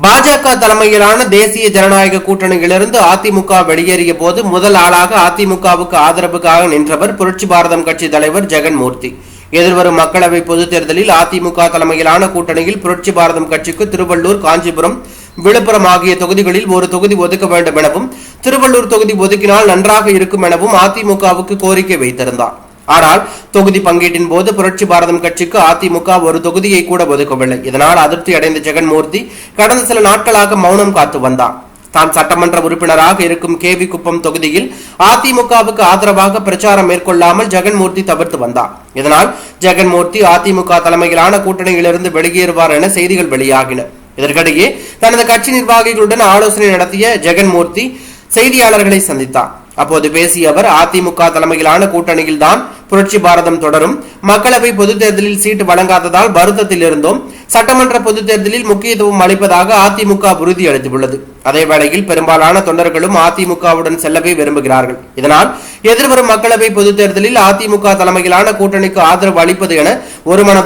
பாஜக தலைமையிலான தேசிய ஜனநாயக கூட்டணியிலிருந்து அதிமுக வெளியேறிய போது முதல் ஆளாக அதிமுகவுக்கு ஆதரவுக்காக நின்றவர் புரட்சி பாரதம் கட்சி தலைவர் ஜெகன்மூர்த்தி. எதிர்வரும் மக்களவை பொதுத் தேர்தலில் அதிமுக தலைமையிலான கூட்டணியில் புரட்சி பாரதம் கட்சிக்கு திருவள்ளூர், காஞ்சிபுரம், விழுப்புரம் ஆகிய தொகுதிகளில் ஒரு தொகுதி ஒதுக்க வேண்டும் எனவும், திருவள்ளூர் தொகுதி ஒதுக்கினால் நன்றாக இருக்கும் எனவும் அதிமுகவுக்கு கோரிக்கை வைத்திருந்தார். ஆனால் தொகுதி பங்கீட்டின் போது புரட்சி பாரதம் கட்சிக்கு அதிமுக ஒரு தொகுதியை கூட ஒதுக்கவில்லை. இதனால் அதிருப்தி அடைந்த ஜெகன்மூர்த்தி கடந்த சில நாட்களாக மௌனம் காத்து வந்தார். தான் சட்டமன்ற உறுப்பினராக இருக்கும் கேவி குப்பம் தொகுதியில் அதிமுகவுக்கு ஆதரவாக பிரச்சாரம் மேற்கொள்ளாமல் ஜெகன்மூர்த்தி தவிர்த்து வந்தார். இதனால் ஜெகன்மூர்த்தி அதிமுக தலைமையிலான கூட்டணியிலிருந்து வெளியேறுவார் என செய்திகள் வெளியாகின. இதற்கிடையே தனது கட்சி நிர்வாகிகளுடன் ஆலோசனை நடத்திய ஜெகன்மூர்த்தி செய்தியாளர்களை சந்தித்தார். அப்போது பேசிய அவர், அதிமுக தலைமையிலான கூட்டணியில் தான் புரட்சி பாரதம் தொடரும். மக்களவை பொதுத் தேர்தலில் சீட்டு வழங்காததால் வருத்தத்தில் இருந்தோம். சட்டமன்ற பொதுத் தேர்தலில் முக்கியத்துவம் அளிப்பதாக அதிமுக உறுதியளித்துள்ளது. அதேவேளையில் பெரும்பாலான தொண்டர்களும் அதிமுகவுடன் செல்லவே விரும்புகிறார்கள். இதனால் எதிர்வரும் மக்களவை பொதுத் தேர்தலில் அதிமுக தலைமையிலான கூட்டணிக்கு ஆதரவு அளிப்பது என ஒருமன